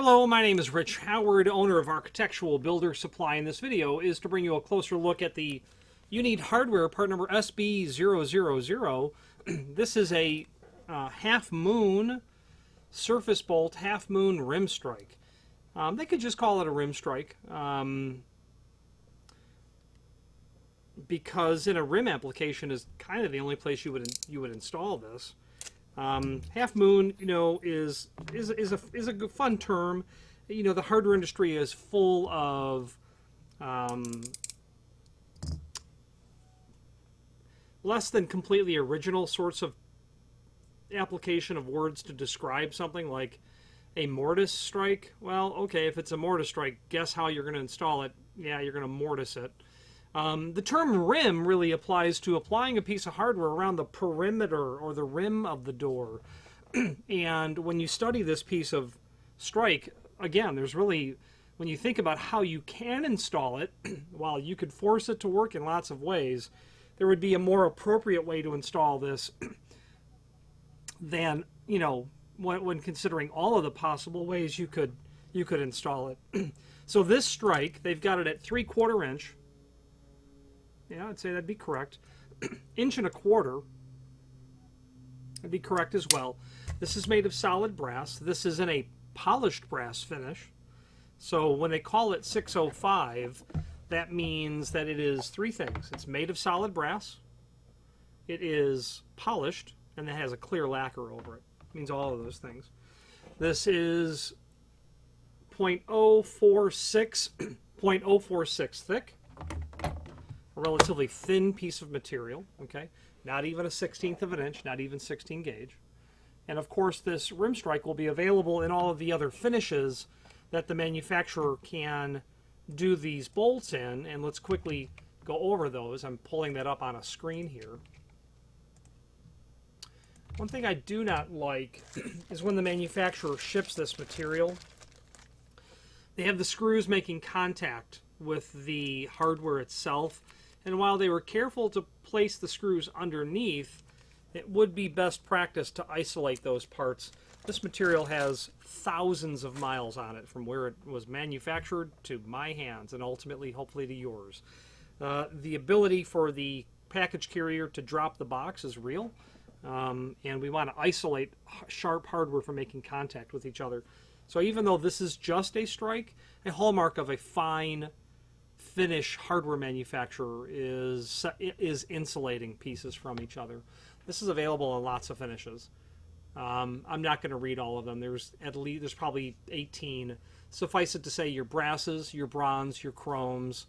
Hello, my name is Rich Howard, owner of Architectural Builder Supply, and this video is to bring you a closer look at the U Need Hardware part number SB000. This is a half moon surface bolt, half moon rim strike. They could just call it a rim strike because in a rim application is kind of the only place you would install this. Half moon, is a good, fun term. The hardware industry is full of less than completely original sorts of application of words to describe something, like a mortise strike. Well, okay, if it's a mortise strike, guess how you're going to install it? Yeah, you're going to mortise it. The term rim really applies to applying a piece of hardware around the perimeter or the rim of the door. And when you study this piece of strike, again, there's really, when you think about how you can install it, while you could force it to work in lots of ways, there would be a more appropriate way to install this than, when considering all of the possible ways you could install it. So this strike, they've got it at 3/4 inch. Yeah, I'd say that'd be correct. 1.25 inches. That'd be correct as well. This is made of solid brass. This is in a polished brass finish. So when they call it 605, that means that it is three things. It's made of solid brass, it is polished, and it has a clear lacquer over it. It means all of those things. This is 0.046 thick. A relatively thin piece of material, okay? Not even a 1/16 of an inch, not even 16 gauge. And of course, this rim strike will be available in all of the other finishes that the manufacturer can do these bolts in, and let's quickly go over those. I'm pulling that up on a screen here. One thing I do not like is when the manufacturer ships this material, they have the screws making contact with the hardware itself. And while they were careful to place the screws underneath, it would be best practice to isolate those parts. This material has thousands of miles on it from where it was manufactured to my hands and ultimately, hopefully, to yours. The ability for the package carrier to drop the box is real, and we want to isolate sharp hardware from making contact with each other. So even though this is just a strike, a hallmark of a fine finish hardware manufacturer is insulating pieces from each other. This is available in lots of finishes. I'm not going to read all of them. There's probably 18. Suffice it to say, your brasses, your bronze, your chromes,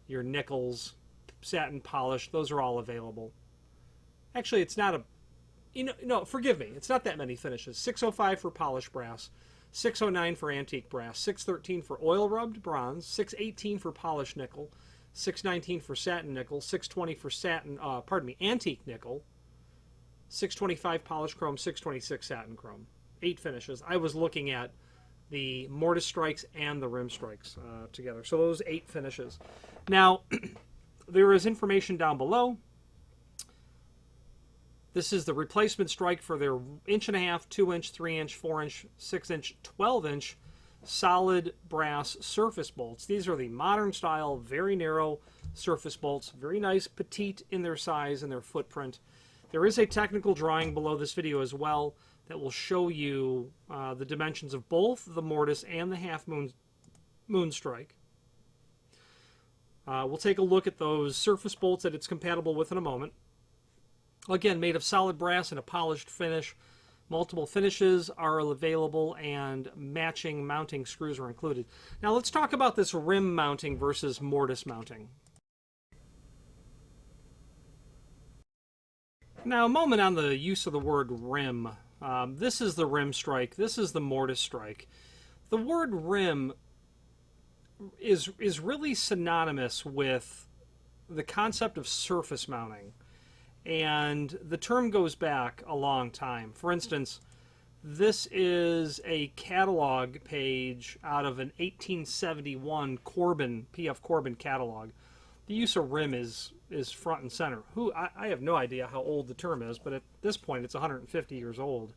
your nickels, satin polish, those are all available. Actually, it's not forgive me, it's not that many finishes. 605 for polished brass, 609 for antique brass, 613 for oil rubbed bronze, 618 for polished nickel, 619 for satin nickel, 620 for antique nickel, 625 polished chrome, 626 satin chrome. 8 finishes. I was looking at the mortise strikes and the rim strikes together. So those 8 finishes. Now, there is information down below. This is the replacement strike for their 1.5 inch, 2 inch, 3 inch, 4 inch, 6 inch, 12 inch solid brass surface bolts. These are the modern style, very narrow surface bolts, very nice, petite in their size and their footprint. There is a technical drawing below this video as well that will show you the dimensions of both the mortise and the half moon strike. We'll take a look at those surface bolts that it's compatible with in a moment. Again, made of solid brass and a polished finish. Multiple finishes are available and matching mounting screws are included. Now let's talk about this rim mounting versus mortise mounting. Now a moment on the use of the word rim. This is the rim strike. This is the mortise strike. The word rim is really synonymous with the concept of surface mounting. And the term goes back a long time. For instance, this is a catalog page out of an 1871 P.F. Corbin catalog. The use of rim is front and center. I have no idea how old the term is, but at this point it's 150 years old.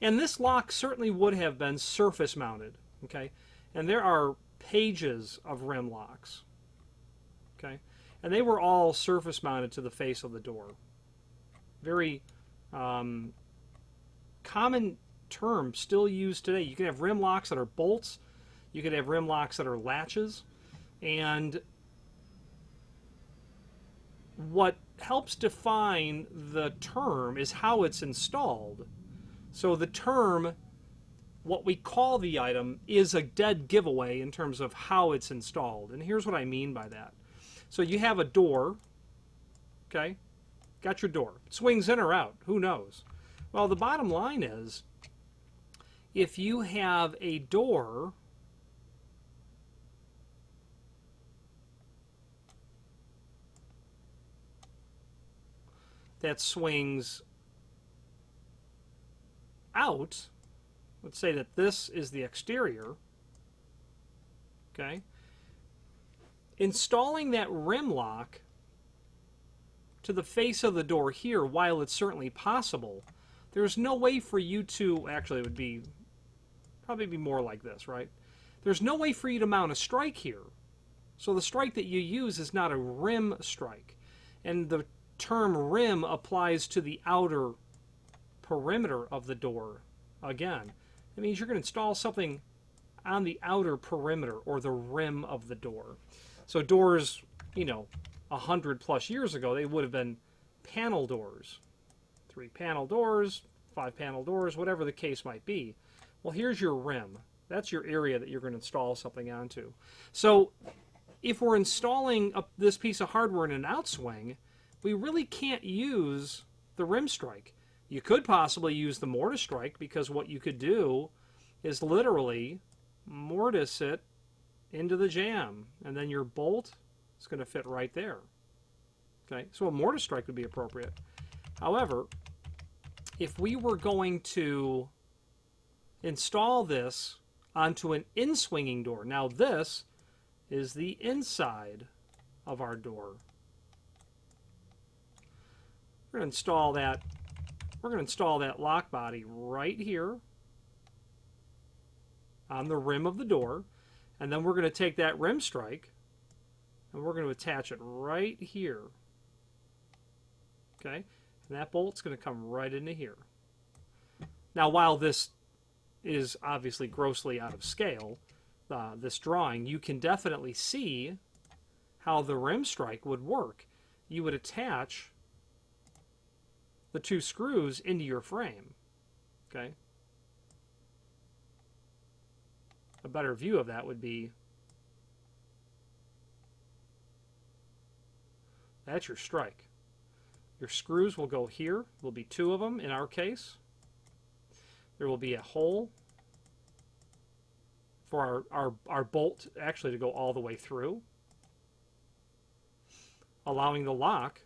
And this lock certainly would have been surface mounted. Okay, and there are pages of rim locks. Okay, and they were all surface mounted to the face of the door. Very common term still used today. You can have rim locks that are bolts. You can have rim locks that are latches. And what helps define the term is how it's installed. So the term, what we call the item, is a dead giveaway in terms of how it's installed. And here's what I mean by that. So you have a door, okay? Got your door. It swings in or out, who knows? Well, the bottom line is, if you have a door that swings out, let's say that this is the exterior, okay? Installing that rim lock to the face of the door here, while it's certainly possible, there's no way for you to, actually it would be, probably be more like this, right? There's no way for you to mount a strike here. So the strike that you use is not a rim strike. And the term rim applies to the outer perimeter of the door. Again, it means you're going to install something on the outer perimeter or the rim of the door. So doors, you know, 100 plus years ago, they would have been panel doors. 3 panel doors, 5 panel doors, whatever the case might be. Well, here's your rim. That's your area that you're going to install something onto. So if we're installing this piece of hardware in an outswing, we really can't use the rim strike. You could possibly use the mortise strike, because what you could do is literally mortise it into the jamb, and then your bolt is going to fit right there. Okay, so a mortise strike would be appropriate. However, if we were going to install this onto an in-swinging door, now this is the inside of our door. We're going to install that. We're going to install that lock body right here on the rim of the door, and then we're going to take that rim strike and we're going to attach it right here. Okay, and that bolt's going to come right into here. Now, while this is obviously grossly out of scale, this drawing, you can definitely see how the rim strike would work. You would attach the 2 screws into your frame. Okay. A better view of that would be, that's your strike. Your screws will go here. There'll be 2 of them in our case. There will be a hole for our bolt actually to go all the way through, allowing the lock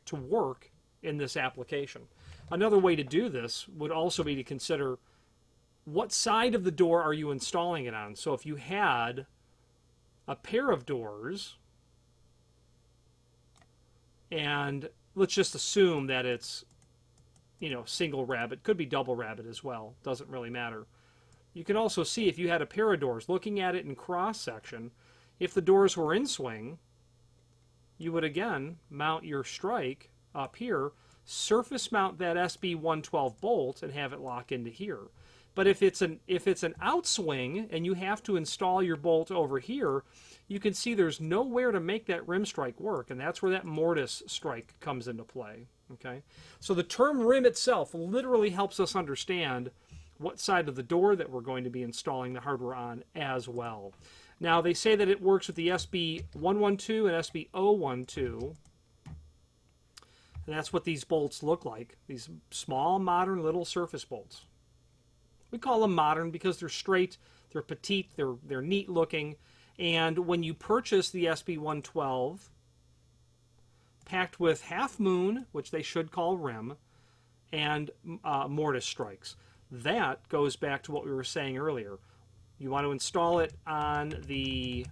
to work in this application. Another way to do this would also be to consider what side of the door are you installing it on. So if you had a pair of doors, and let's just assume that it's, you know, single rabbet, could be double rabbet as well, doesn't really matter. You can also see, if you had a pair of doors, looking at it in cross section, if the doors were in swing, you would again mount your strike up here, surface mount that SB112 bolt, and have it lock into here. But if it's an outswing and you have to install your bolt over here, you can see there's nowhere to make that rim strike work, and that's where that mortise strike comes into play. Okay, so the term rim itself literally helps us understand what side of the door that we're going to be installing the hardware on as well. Now, they say that it works with the SB112 and SB012. And that's what these bolts look like, these small, modern little surface bolts. We call them modern because they're straight, they're petite, they're neat looking. And when you purchase the SB112, packed with half moon, which they should call rim, and mortise strikes, that goes back to what we were saying earlier. You want to install it on the...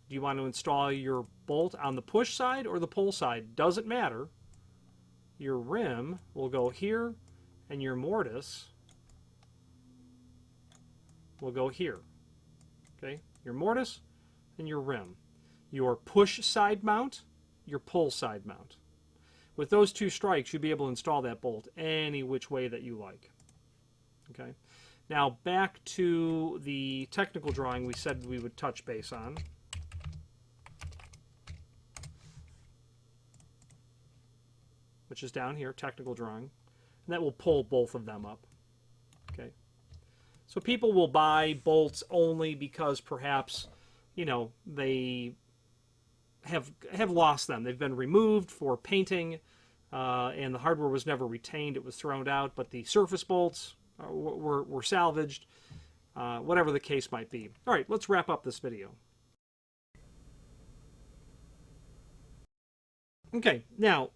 Do you want to install your bolt on the push side or the pull side? Doesn't matter. Your rim will go here, and your mortise will go here. Okay, your mortise and your rim. Your push side mount, your pull side mount. With those two strikes, you'll be able to install that bolt any which way that you like. Okay. Now back to the technical drawing we said we would touch base on. Which is down here, technical drawing. And that will pull both of them up. Okay. So people will buy bolts only because perhaps, you know, they have lost them. They've been removed for painting, and the hardware was never retained. It was thrown out, but the surface bolts were salvaged, whatever the case might be. All right, let's wrap up this video. Okay, now,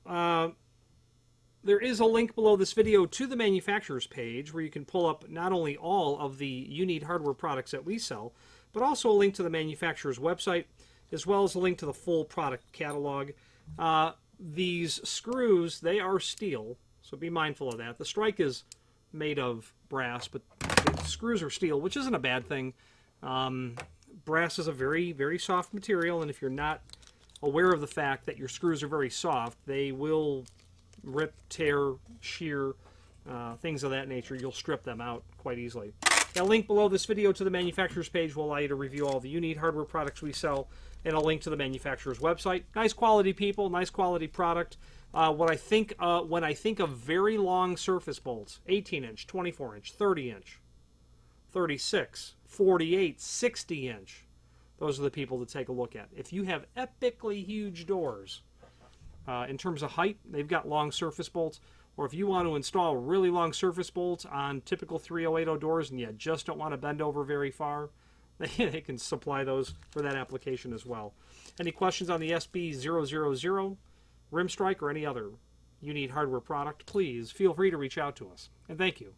there is a link below this video to the manufacturer's page where you can pull up not only all of the U Need Hardware products that we sell, but also a link to the manufacturer's website, as well as a link to the full product catalog. These screws, they are steel, so be mindful of that. The strike is made of brass, but the screws are steel, which isn't a bad thing. Brass is a very, very soft material, and if you're not aware of the fact that your screws are very soft, they will rip, tear, shear, things of that nature. You'll strip them out quite easily. A link below this video to the manufacturer's page will allow you to review all the U Need Hardware products we sell, and a link to the manufacturer's website. Nice quality people, nice quality product. When I think of very long surface bolts, 18-inch, 24-inch, 30-inch, 36, 48, 60-inch, those are the people to take a look at. If you have epically huge doors, in terms of height, they've got long surface bolts. Or if you want to install really long surface bolts on typical 3080 doors and you just don't want to bend over very far, they can supply those for that application as well. Any questions on the SB000, rim strike, or any other U Need Hardware product, please feel free to reach out to us. And thank you.